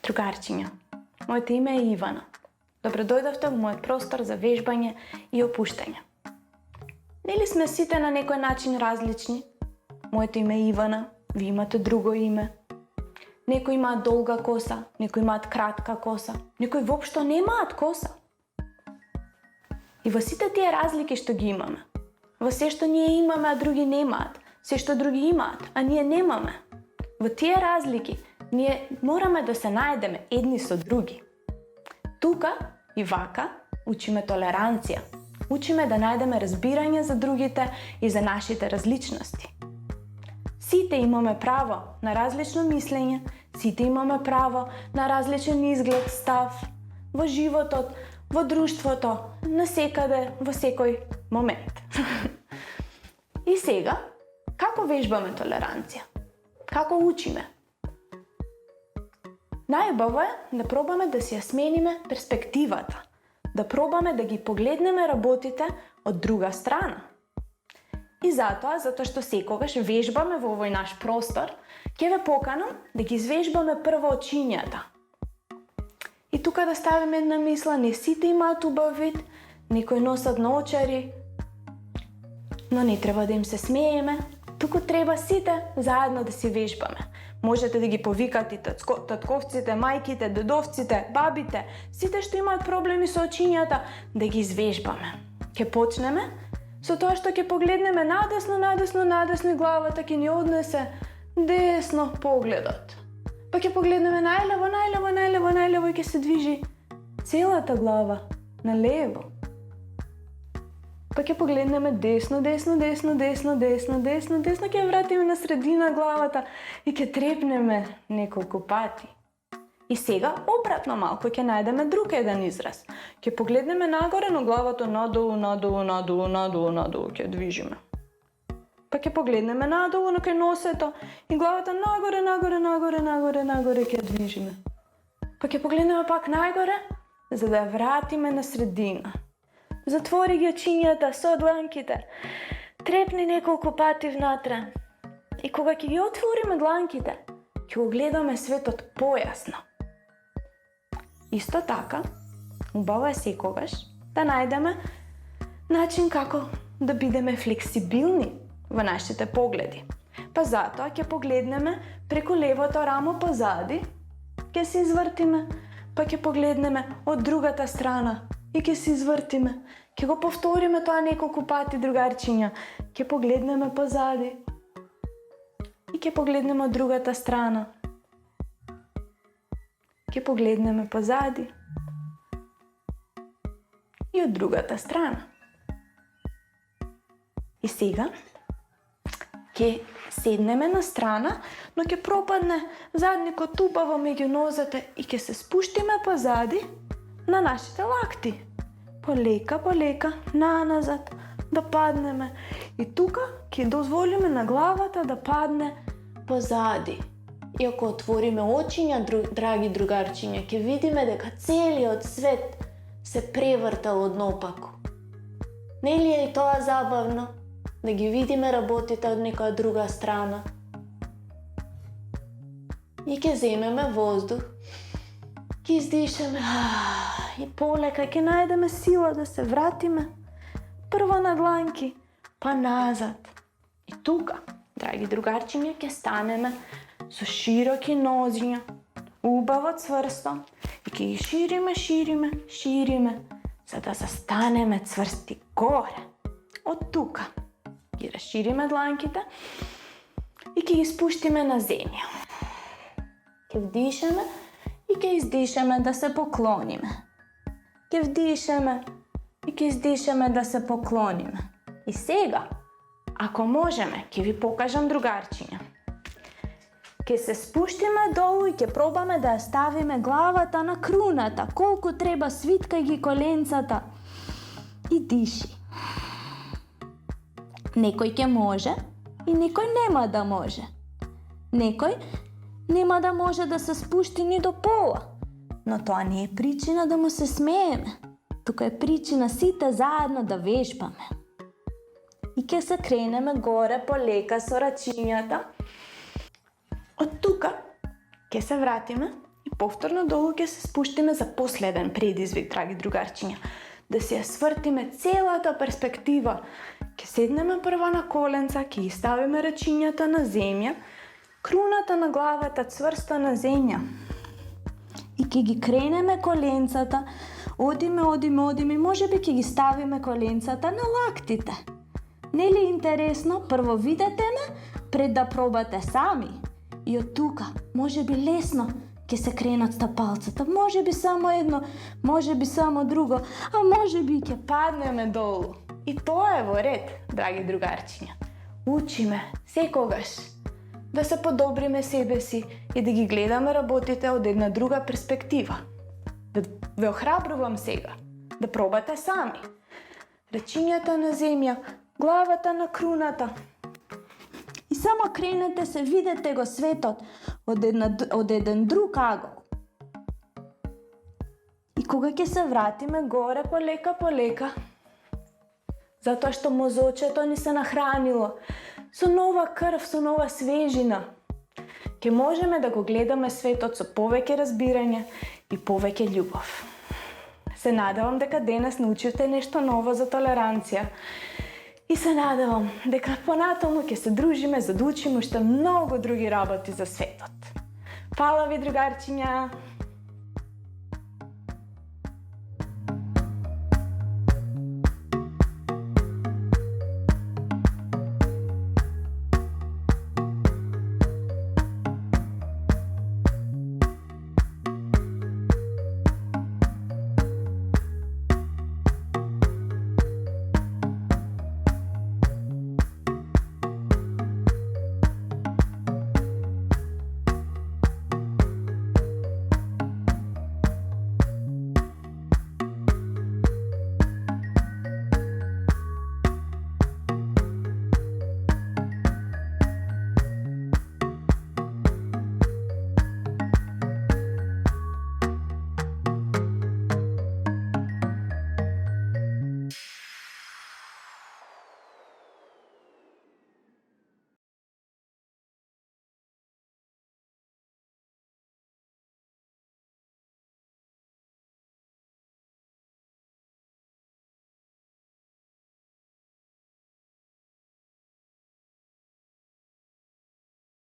Другарчиња, моето име е Ивана. Добродојдовте во мојот простор за вежбање и опуштање. Нели сме сите на некој начин различни? Моето име е Ивана, ви имате друго име. Некои имаат долга коса, некои имаат кратка коса, некои воопшто немаат коса. И во сите тие разлики што ги имаме, во се што ние имаме, а други немаат, се што други имаат, а ние немаме, во тие разлики ние мораме да се најдеме едни со други. Тука и вака учиме толеранција. Учиме да најдеме разбирање за другите и за нашите различности. Сите имаме право на различно мислење, сите имаме право на различен изглед, став во животот, во друштвото, насекаде, во секој момент. И сега, како вежбаме толеранција? Како учиме? Најубаво е да пробаме да си ја смениме перспективата, да пробаме да ги погледнеме работите од друга страна. И затоа што секогаш вежбаме во овој наш простор, ќе ве поканам да ги извежбаме прво очињата. И тука да ставиме една мисла, не сите имаат убав вид, некои носат наочари, но не треба да им се смееме, туку треба сите заедно да си вежбаме. Можете да ги повикате татковците, мајките, дедовците, бабите, сите што имаат проблеми со очињата, да ги извежбаме. Ке почнеме со тоа што ќе погледнеме надесно и главата ќе ни однесе десно погледот. Па ќе погледнеме најлево и ќе се движи целата глава налево. Па ќе погледнеме десно, ќе вратиме на средина главата и ќе трепнеме неколку пати. И сега обратно малку ќе најдеме друг еден израз. Ќе погледнеме нагоре, но главата надолу ќе движиме. Па ќе погледнеме надолу на кај носето и главата нагоре ќе движиме. Па ќе погледнеме пак најгоре, за да ја вратиме на средина. Затвори ги очињата со дланките, трепни неколку пати внатре. И кога ќе ги отвориме дланките, ќе го гледаме светот појасно. Исто така, убаво е секогаш да најдеме начин како да бидеме флексибилни во нашите погледи. Па затоа ќе погледнеме преку левото рамо позади, ќе се извртиме, па ќе погледнеме од другата страна и ќе се извртиме. Ќе го повториме тоа неколку пати, другарчиња. Ќе погледнеме позади и ќе погледнеме од другата страна. Ќе погледнеме позади и од другата страна. И сега ќе седнеме на страна, но ќе пропадне задникот убаво меѓу нозете и ќе се спуштиме позади на нашите лакти. Полека, наназад, да паднеме. И тука ќе дозволиме на главата да падне позади. И ако отвориме очиња, драги другарчиња, ќе видиме дека целиот свет се превртал однопаку. Нели е и тоа забавно? Да ги видиме работите од некоја друга страна. И ќе земеме воздух, ќе издишеме и полека ќе најдеме сила да се вратиме прво на дланки, па назад. И тука, драги другарчиња, ќе станеме со широки нозиња, убаво цврсто, и ќе ги шириме, за да застанеме цврсти горе. Од тука ги расшириме дланките и ќе ги спуштиме на земја. Ќе вдишеме и ќе издишеме да се поклониме. Ќе вдишеме и ќе издишеме да се поклониме. И сега, ако можеме, ќе ви покажам, другарчиња. Ќе се спуштиме долу и ќе пробаме да ја ставиме главата на круната, колку треба, свиткај ги коленцата и диши. Некој ќе може и некој нема да може. Некој нема да може да се спушти ни до пола, но тоа не е причина да му се смееме. Тука е причина сите заедно да вежбаме. И ќе се кренеме горе полека со рачињата. Од тука ќе се вратиме и повторно долу ќе се спуштиме за последен предизвик, драги другарчиња. Да си ја свртиме целата перспектива. Ќе седнеме прво на коленца, ќе ги ставиме рачињата на земја, круната на главата цврста на земја. И ќе ги кренеме коленцата, одиме, можеби ќе ги ставиме коленцата на лактите. Нели интересно? Прво видете ме, пред да пробате сами. И од тука, можеби лесно, ќе се кренат стапалцата. Можеби само едно, можеби само друго, а можеби ќе паднеме долу. И тоа е во ред, драги другарчиња. Учиме секогаш да се подобриме себе си и да ги гледаме работите од една друга перспектива. Да ве охрабрувам сега, да пробате сами. Рачињата на земја, главата на круната. И само кренете се, видете го светот од еден друг агол. И кога ќе се вратиме горе полека, затоа што мозочето ни се нахранило со нова крв, со нова свежина, ќе можеме да го гледаме светот со повеќе разбирање и повеќе љубов. Се надевам дека денес научивте нешто ново за толеранција и се надевам дека понатаму ќе се дружиме за да учиме уште многу други работи за светот. Фала ви, другарчиња!